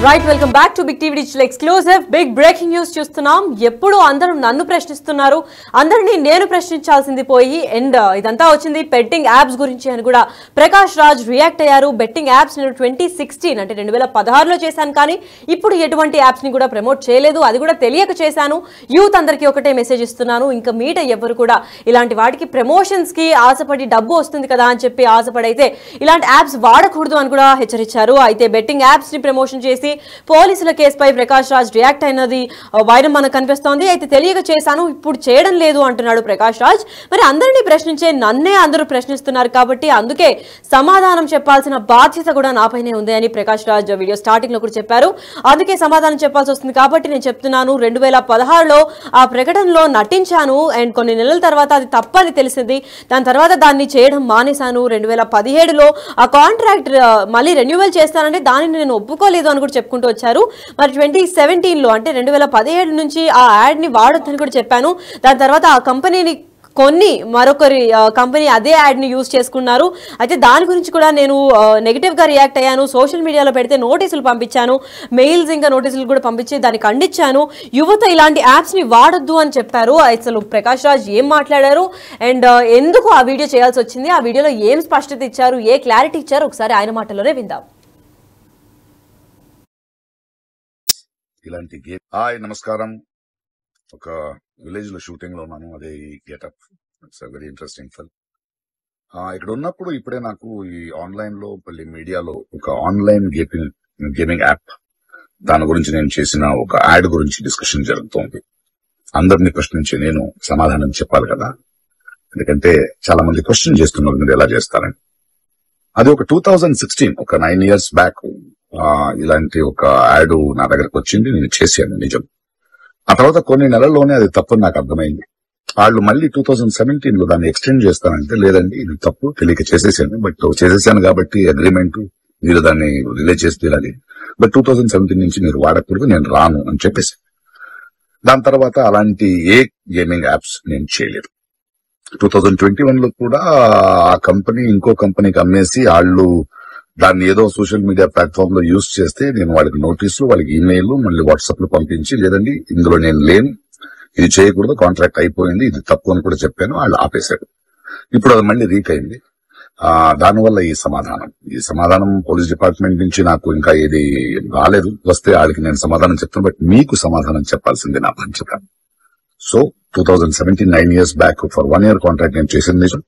Right welcome back to Big TV digital exclusive big breaking news చూస్తున్నాం. ఎప్పుడు అందరూ నన్ను ప్రశ్నిస్తున్నారు, అందరినీ నేను ప్రశ్నించాల్సింది పోయి అండ్ ఇదంతా వచ్చింది బెట్టింగ్ యాప్స్ గురించి అని కూడా ప్రకాష్ రాజ్ రియాక్ట్ అయ్యారు. బెట్టింగ్ యాప్స్ నేను 2016 అంటే 2016లో చేశాను, కానీ ఇప్పుడు ఎటువంటి యాప్స్ ని కూడా ప్రమోట్ చేయలేదు, అది కూడా తెలియక చేశాను. యూత్ అందరికీ ఒకటే మెసేజ్ ఇస్తున్నాను, ఇంకా మీట ఎవరు కూడా ఇలాంటి వాటికి ప్రమోషన్స్ కి ఆశపడి డబ్బు వస్తుంది కదా అని చెప్పి ఆశపడైతే ఇలాంటి యాప్స్ వాడకూడదు అని కూడా హెచ్చరించారు. అయితే బెట్టింగ్ యాప్స్ ని ప్రమోషన్ చేసి పోలీసుల కేసుపై ప్రకాష్ రాజ్ రియాక్ట్ అయినది వైరం మనకు కనిపిస్తోంది. అయితే తెలియక చేశాను, ఇప్పుడు చేయడం లేదు అంటున్నాడు ప్రకాష్ రాజ్. మరి అందరినీ ప్రశ్నించే నన్నే అందరూ ప్రశ్నిస్తున్నారు కాబట్టి అందుకే సమాధానం చెప్పాల్సిన బాధ్యత కూడా నాపైనే ఉంది అని ప్రకాష్ రాజ్ వీడియో స్టార్టింగ్ లో కూడా చెప్పారు. అందుకే సమాధానం చెప్పాల్సి వస్తుంది కాబట్టి నేను చెప్తున్నాను. 2016లో ఆ ప్రకటనలో నటించాను అండ్ కొన్ని నెలల తర్వాత అది తప్పని తెలిసింది. దాని తర్వాత దాన్ని చేయడం మానేశాను. 2017లో ఆ కాంట్రాక్ట్ మళ్ళీ రెన్యువల్ చేస్తానంటే దానిని నేను ఒప్పుకోలేదు అని కూడా చెప్పుకుంటూ వచ్చారు. మరి 2017లో అంటే 2017 నుంచి ఆ యాడ్ ని వాడొద్దని కూడా చెప్పాను. దాని తర్వాత ఆ కంపెనీని కొన్ని మరొకరి కంపెనీ అదే యాడ్ ని యూజ్ చేసుకున్నారు. అయితే దాని గురించి కూడా నేను నెగిటివ్ గా రియాక్ట్ అయ్యాను. సోషల్ మీడియాలో పెడితే నోటీసులు పంపించాను, మెయిల్స్ ఇంకా నోటీసులు కూడా పంపించి దాన్ని ఖండించాను. యువత ఇలాంటి యాప్స్ ని వాడొద్దు అని చెప్పారు. అసలు ప్రకాష్ రాజ్ ఏం మాట్లాడారు అండ్ ఎందుకు ఆ వీడియో చేయాల్సి వచ్చింది, ఆ వీడియోలో ఏం స్పష్టత ఇచ్చారు, ఏ క్లారిటీ ఇచ్చారు, ఒకసారి ఆయన మాటల్లోనే విందాం. ఇలాంటి గేమ్ హాయ్ నమస్కారం. ఒక విలేజ్ లో షూటింగ్ లో ఉన్నాను, అదే ఈ getup. It's very interesting film. ఇక్కడ ఉన్నప్పుడు ఇప్పుడే నాకు ఈ ఆన్లైన్ లో మళ్ళీ మీడియాలో ఒక ఆన్లైన్ గేమింగ్ యాప్ దాని గురించి నేను చేసిన ఒక యాడ్ గురించి డిస్కషన్ జరుగుతోంది. అందరినీ ప్రశ్నించి నేను సమాధానం చెప్పాలి కదా, ఎందుకంటే చాలా మంది క్వశ్చన్ చేస్తున్నారు మీరు ఎలా చేస్తారని. అది ఒక 2016 ఒక 9 years బ్యాక్ ఇలాంటి ఒక యాడ్ నా దగ్గరకు వచ్చింది, నేను చేశాను నిజం. ఆ తర్వాత కొన్ని నెలల్లోనే అది తప్పు నాకు అర్థమైంది. వాళ్ళు మళ్ళీ 2017లో దాన్ని ఎక్స్టెండ్ చేస్తానంటే లేదండి ఇది తప్పు, తెలియక చేసేసాను, బట్ చేసేసాను కాబట్టి అగ్రిమెంట్ మీరు దాన్ని రిలే చేసి తీరాలి, బట్ 2017 నుంచి మీరు వాడకూడదు, నేను రాను అని చెప్పేసి. దాని తర్వాత అలాంటి ఏ గేమింగ్ యాప్స్ నేను చేయలేదు. 2021లో కూడా ఆ కంపెనీ ఇంకో కంపెనీకి అమ్మేసి వాళ్ళు దాన్ని ఏదో సోషల్ మీడియా ప్లాట్ఫామ్ లో యూజ్ చేస్తే నేను వాళ్ళకి నోటీసులు, వాళ్ళకి ఈమెయిల్, మళ్ళీ వాట్సాప్ లో పంపించి లేదండి ఇందులో నేను లేను, ఇది చేయకూడదు, కాంట్రాక్ట్ అయిపోయింది, ఇది తప్పు అని కూడా చెప్పాను. వాళ్ళు ఆపేశారు. ఇప్పుడు అది మళ్ళీ రీక్ అయింది. దానివల్ల ఈ సమాధానం పోలీస్ డిపార్ట్మెంట్ నుంచి నాకు ఇంకా ఏది రాలేదు. వస్తే వాళ్ళకి నేను సమాధానం చెప్తాను, బట్ మీకు సమాధానం చెప్పాల్సింది నా బాధ్యత. So 2017 9 years back for 1 year contract నేను చేసింది నిజం.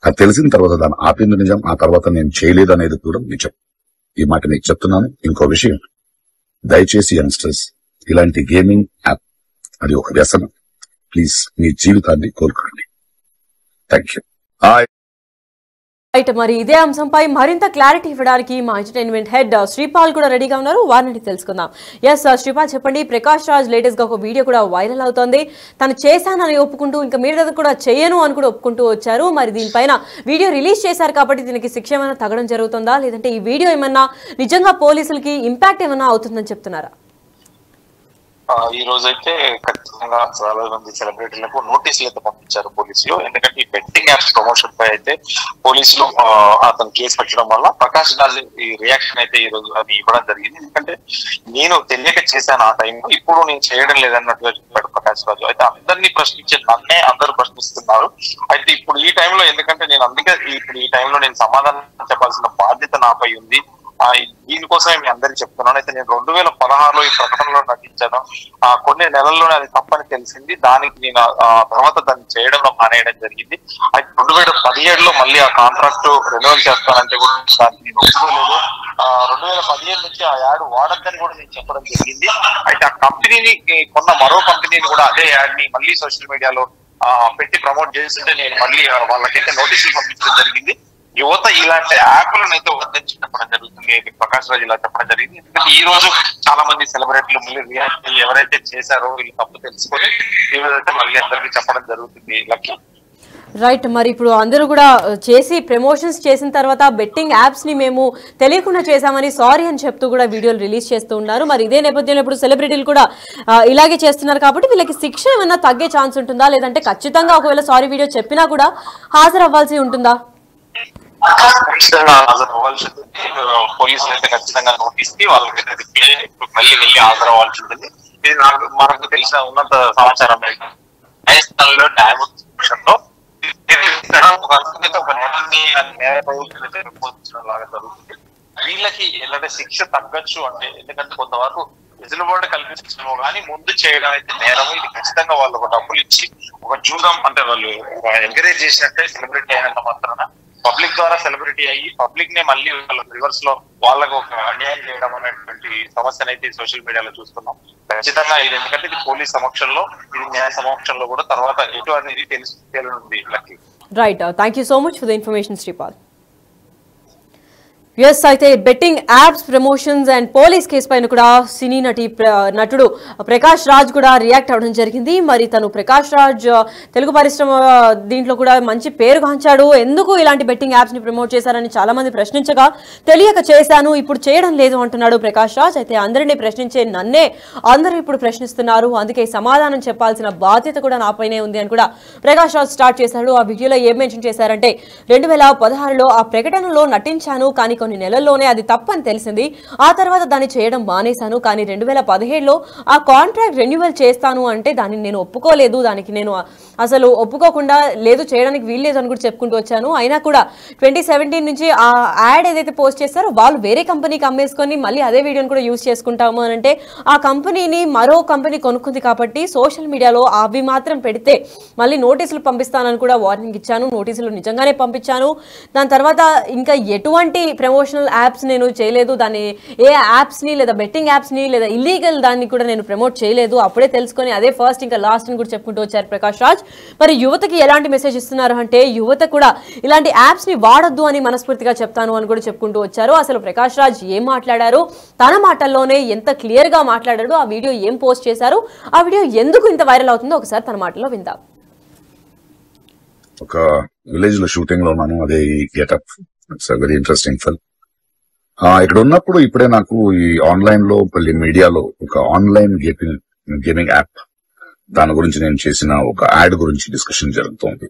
అది తెలిసిన తర్వాత దాన్ని ఆపింది నిజం. ఆ తర్వాత నేను చేయలేదు అనేది కూడా నిజం. ఈ మాట మీకు చెప్తున్నాను. ఇంకో విషయం, దయచేసి యంగ్స్టర్స్ ఇలాంటి గేమింగ్ యాప్ అది ఒక వ్యసనం. ప్లీజ్ మీ జీవితాన్ని కోల్పోండి. Thank you. రైట్, మరి ఇదే అంశంపై మరింత క్లారిటీ ఇవ్వడానికి మా ఎంటర్టైన్మెంట్ హెడ్ శ్రీపాల్ కూడా రెడీగా ఉన్నారు, వారిని తెలుసుకుందాం. ఎస్ శ్రీపాల్, చెప్పండి. ప్రకాష్ రాజ్ లేటెస్ట్ గా ఒక వీడియో కూడా వైరల్ అవుతోంది. తను చేశానని ఒప్పుకుంటూ ఇంకా మీరు కూడా చేయను అని కూడా ఒప్పుకుంటూ వచ్చారు. మరి దీనిపైన వీడియో రిలీజ్ చేశారు కాబట్టి దీనికి శిక్ష ఏమైనా తగ్గడం జరుగుతుందా, లేదంటే ఈ వీడియో ఏమన్నా నిజంగా పోలీసులకి ఇంపాక్ట్ ఏమైనా అవుతుందని చెప్తున్నారా? ఈ రోజు అయితే ఖచ్చితంగా చాలా మంది సెలబ్రిటీలకు నోటీసులు అయితే పంపించారు పోలీసులు. ఎందుకంటే ఈ బెట్టింగ్ యాప్స్ ప్రమోషన్ పై అయితే పోలీసులు అతను కేసు పెట్టడం వల్ల ప్రకాష్ రాజ్ ఈ రియాక్షన్ అయితే ఈ రోజు అది ఇవ్వడం జరిగింది. ఎందుకంటే నేను తెలియక చేశాను ఆ టైంలో, ఇప్పుడు నేను చేయడం లేదన్నట్టుగా చెప్పాడు ప్రకాష్ రాజు. అయితే అందరినీ ప్రశ్నించే నన్నే అందరూ ప్రశ్నిస్తున్నారు. అయితే ఇప్పుడు ఈ టైంలో ఎందుకంటే నేను అందుకే ఇప్పుడు ఈ టైంలో నేను సమాధానం చెప్పాల్సిన బాధ్యత నాపై ఉంది. దీనికోసమే మీ అందరికి చెప్తున్నాను. అయితే నేను 2016లో ఈ ప్రకటనలో నటించాను. కొన్ని నెలల్లోనే అది తప్పని తెలిసింది. దానికి నేను తర్వాత దాన్ని చేయడంలో మానేయడం జరిగింది. అయితే 2017లో మళ్ళీ ఆ కాంట్రాక్ట్ రెన్యువల్ చేస్తానంటే కూడా దానికి నేను ఒప్పుకోలేదు. 2017 నుంచి ఆ యాడ్ వాడద్దని కూడా నేను చెప్పడం జరిగింది. అయితే ఆ కంపెనీని కొన్న మరో కంపెనీని కూడా అదే యాడ్ ని మళ్ళీ సోషల్ మీడియాలో పెట్టి ప్రమోట్ చేస్తుంటే నేను మళ్ళీ వాళ్ళకైతే నోటీసులు పంపించడం జరిగింది. యువత ఇలాంటి యాప్లను అయితే వద్దని చెప్పడం జరుగుతుంది. ప్రకాష్ రాజ్ ఇలా చెప్పడం జరిగింది. ఎందుకంటే ఈ రోజు చాలా మంది సెలబ్రిటీలు మళ్ళీ రియాక్ట్ ఎవరైతే చేశారో వీళ్ళు తప్పు తెలుసుకొని ఈ రోజు అయితే మళ్ళీ అందరికీ చెప్పడం జరుగుతుంది. లక్కీ రైట్, మరి ఇప్పుడు అందరూ కూడా చేసి ప్రమోషన్స్ చేసిన తర్వాత బెట్టింగ్ యాప్స్ ని మేము తెలియకుండా చేశామని సారీ అని చెప్తూ కూడా వీడియోలు రిలీజ్ చేస్తూ ఉన్నారు. మరి ఇదే నేపథ్యంలో ఇప్పుడు సెలబ్రిటీలు కూడా ఇలాగే చేస్తున్నారు కాబట్టి వీళ్ళకి శిక్ష ఏమన్నా తగ్గే ఛాన్స్ ఉంటుందా, లేదంటే ఖచ్చితంగా ఒకవేళ సారీ వీడియో చెప్పినా కూడా హాజరు అవ్వాల్సి ఉంటుందా? ఖచ్చితంగా హాజరవ్వాల్సి ఉంటుంది. పోలీసులు అయితే ఖచ్చితంగా నోటీస్ కి వాళ్ళకైతే రిప్లై మళ్ళీ వెళ్ళి హాజరవ్వాల్సి ఉంటుంది. ఇది మనకు తెలిసిన ఉన్నత సమాచారం న్యాయస్థానంలో న్యాయమూర్తిలో ఒక న్యాయ ప్రభుత్వం లాగా జరుగుతుంది. వీళ్ళకి ఎలాంటి శిక్ష తగ్గచ్చు అంటే, ఎందుకంటే కొంతవరకు వెసులుబాటు కల్పించడమో కానీ ముందు చేయడం అయితే నేరము. ఇది ఖచ్చితంగా వాళ్ళు ఒక డబ్బులు ఇచ్చి ఒక జూదం అంటే వాళ్ళు ఎంకరేజ్ చేసినట్టే సెలబ్రిటీ అయినంత మాత్రాన పబ్లిక్ ద్వారా సెలబ్రిటీ అయ్యి పబ్లిక్ నే మళ్ళీ వాళ్ళ రివర్స్ లో వాళ్ళకు ఒక అన్యాయం చేయడం అనేటువంటి సమస్యను అయితే సోషల్ మీడియాలో చూస్తున్నాం. ఖచ్చితంగా ఇది ఎందుకంటే ఇది పోలీస్ సమక్షంలో, ఇది న్యాయ సమక్షంలో కూడా తర్వాత ఎటు అనేది తేలనుంది. Right, thank you so much for the information Sripal. Yes, అయితే betting apps promotions and police case పైన కూడా సినీ నటుడు ప్రకాష్ రాజ్ కూడా రియాక్ట్ అవ్వడం జరిగింది. మరి తను ప్రకాష్ రాజ్ తెలుగు పరిశ్రమ దీంట్లో కూడా మంచి పేరు గాంచాడు. ఎందుకు ఇలాంటి బెట్టింగ్ యాప్స్ ని ప్రమోట్ చేశారని చాలా మంది ప్రశ్నించగా తెలియక చేశాను, ఇప్పుడు చేయడం లేదు అంటున్నాడు ప్రకాష్ రాజ్. అయితే అందరినీ ప్రశ్నించే నన్నే అందరూ ఇప్పుడు ప్రశ్నిస్తున్నారు, అందుకే సమాధానం చెప్పాల్సిన బాధ్యత కూడా నాపైనే ఉంది అని కూడా ప్రకాష్ రాజ్ స్టార్ట్ చేశాడు. ఆ వీడియోలో ఏం మెన్షన్ చేశారంటే 2016లో ఆ ప్రకటనలో నటించాను, కానీ కొన్ని నెలల్లోనే అది తప్పని తెలిసింది. ఆ తర్వాత దాన్ని చేయడం మానేశాను. కానీ 2017లో ఆ కాంట్రాక్ట్ రెన్యువల్ చేస్తాను అంటే దాన్ని నేను ఒప్పుకోలేదు. దానికి నేను అసలు ఒప్పుకోకుండా లేదు, చేయడానికి వీల్లేదు అని కూడా చెప్పుకుంటూ వచ్చాను. అయినా కూడా 2017 నుంచి ఆ యాడ్ ఏదైతే పోస్ట్ చేస్తారో వాళ్ళు వేరే కంపెనీకి అమ్మేసుకొని మళ్ళీ అదే వీడియోని కూడా యూజ్ చేసుకుంటాము అని అంటే, ఆ కంపెనీని మరో కంపెనీ కొనుక్కుంది కాబట్టి సోషల్ మీడియాలో అవి మాత్రం పెడితే మళ్ళీ నోటీసులు పంపిస్తానని కూడా వార్నింగ్ ఇచ్చాను. నోటీసులు నిజంగానే పంపించాను. దాని తర్వాత ఇంకా ఎటువంటి ప్రమోషనల్ యాప్స్ నేను చేయలేదు, దాన్ని ఏ యాప్స్ ని లేదా బెట్టింగ్ యాప్స్ ని లేదా ఇల్లీగల్ దాన్ని కూడా నేను ప్రమోట్ చేయలేదు. అప్పుడే తెలుసుకొని అదే ఫస్ట్ ఇంకా లాస్ట్ అని కూడా చెప్పుకుంటూ వచ్చారు ప్రకాష్ రాజ్. మరి యువతకి ఎలాంటి మెసేజ్ ఇస్తున్నారు అంటే, యువత కూడా ఇలాంటి యాప్స్ ని వాడొద్దు అని మనస్ఫూర్తిగా చెప్తాను అని కూడా చెప్పుకుంటూ వచ్చారు. అసలు ప్రకాష్ రాజ్ ఏం మాట్లాడారు, తన మాటల్లోనే ఎంత క్లియర్ గా మాట్లాడాడు, ఆ వీడియో ఏం పోస్ట్ చేశారు, ఆ వీడియో ఎందుకు ఇంత వైరల్ అవుతుందో ఒకసారి తన మాటల్లో విందాం. ఒక విలేజ్ లో షూటింగ్ లో ఉన్నాను, అదే getup. It's very interesting film. ఇక్కడ ఉన్నప్పుడు ఇప్పుడే నాకు ఈ ఆన్లైన్ లో మీడియాలో ఒక ఆన్లైన్ గేమింగ్ యాప్, దాని గురించి నేను చేసిన ఒక యాడ్ గురించి డిస్కషన్ జరుగుతోంది.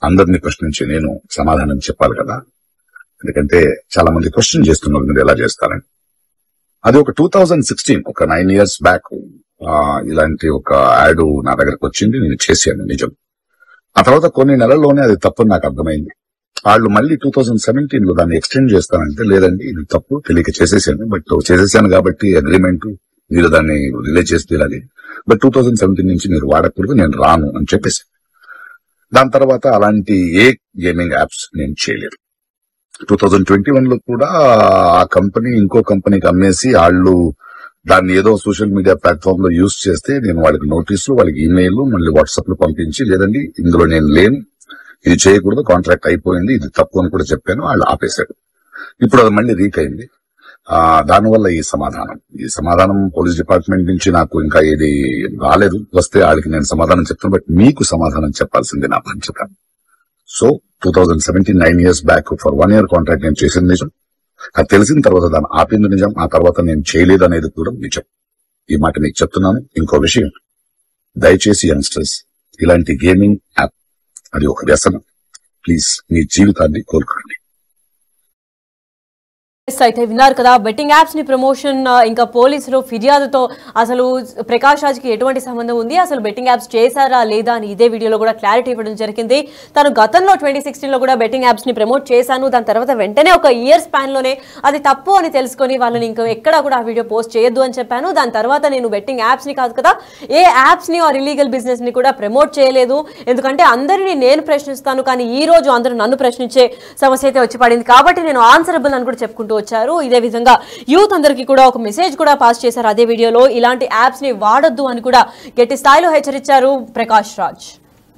అందరినీ ప్రశ్నించి నేను సమాధానం చెప్పాలి కదా, ఎందుకంటే చాలా మంది క్వశ్చన్ చేస్తున్నారు మీరు ఎలా చేస్తారని. అది ఒక 2016 ఒక 9 years బ్యాక్ ఇలాంటి ఒక యాడ్ నా దగ్గరకు వచ్చింది, నేను చేశాను నిజం. ఆ తర్వాత కొన్ని నెలల్లోనే అది తప్పని నాకు అర్థమైంది. వాళ్ళు మళ్ళీ 2017లో దాన్ని ఎక్స్టెండ్ చేస్తానంటే, లేదండి ఇది తప్పు, తెలియక చేసేసాను, బట్ చేసేసాను కాబట్టి అగ్రిమెంట్ మీరు దాన్ని రిలే చేస్తే ఇలాగే, బట్ 2017 నుంచి మీరు వాడకూడదు, నేను రాను అని చెప్పేసి. దాని తర్వాత అలాంటి ఏ గేమింగ్ యాప్స్ నేను చేయలేదు. 2021లో కూడా ఆ కంపెనీ ఇంకో కంపెనీకి అమ్మేసి వాళ్ళు దాన్ని ఏదో సోషల్ మీడియా ప్లాట్ఫామ్ లో యూజ్ చేస్తే నేను వాళ్ళకి నోటీసులు, వాళ్ళకి ఈమెయిల్, మళ్ళీ వాట్సాప్ లో పంపించి, లేదండి ఇందులో నేను లేను, ఇది చేయకూడదు, కాంట్రాక్ట్ అయిపోయింది, ఇది తప్పు అని కూడా చెప్పాను. వాళ్ళు ఆపేశారు. ఇప్పుడు అది మళ్ళీ రీక్ అయింది. దానివల్ల ఈ సమాధానం పోలీస్ డిపార్ట్మెంట్ నుంచి నాకు ఇంకా ఏది రాలేదు. వస్తే వాళ్ళకి నేను సమాధానం చెప్తాను, బట్ మీకు సమాధానం చెప్పాల్సింది నా బాధ్యత. So 2017 9 years back for 1 year contract నేను చేసింది నిజం. అది తెలిసిన తర్వాత దాన్ని ఆపింది నిజం. ఆ తర్వాత నేను చేయలేదు అనేది కూడా నిజం. ఈ మాట మీకు చెప్తున్నాను. ఇంకో విషయం, దయచేసి యంగ్స్టర్స్ ఇలాంటి గేమింగ్ యాప్ అది ఒక వ్యసనం. ప్లీజ్ మీ జీవితాన్ని కోల్పోండి. అయితే విన్నారు కదా, బెట్టింగ్ యాప్స్ ని ప్రమోషన్ ఇంకా పోలీసులు ఫిర్యాదుతో అసలు ప్రకాష్ రాజ్ కి ఎటువంటి సంబంధం ఉంది, అసలు బెట్టింగ్ యాప్స్ చేశారా లేదా అని ఇదే వీడియోలో కూడా క్లారిటీ ఇవ్వడం జరిగింది. తను గతంలో 2016లో కూడా బెట్టింగ్ యాప్స్ ని ప్రమోట్ చేశాను, దాని తర్వాత వెంటనే ఒక ఇయర్ స్పాన్ లోనే అది తప్పు అని తెలుసుకొని వాళ్ళని ఇంకా ఎక్కడా కూడా ఆ వీడియో పోస్ట్ చేయొద్దు అని చెప్పాను. దాని తర్వాత నేను బెట్టింగ్ యాప్స్ ని కాదు కదా, ఏ యాప్స్ ని ఆర్ ఇల్లీగల్ బిజినెస్ ని కూడా ప్రమోట్ చేయలేదు. ఎందుకంటే అందరినీ నేను ప్రశ్నిస్తాను, కానీ ఈ రోజు అందరూ నన్ను ప్రశ్నించే సమస్య అయితే వచ్చి పడింది కాబట్టి నేను ఆన్సరబుల్ అని కూడా చెప్పుకుంటూ వచ్చారు. ఇదే విధంగా యూత్ అందరికీ కూడా ఒక మెసేజ్ కూడా పాస్ చేశారు అదే వీడియోలో. ఇలాంటి యాప్స్ ని వాడొద్దు అని కూడా గట్టి స్థాయిలో హెచ్చరించారు ప్రకాష్ రాజ్.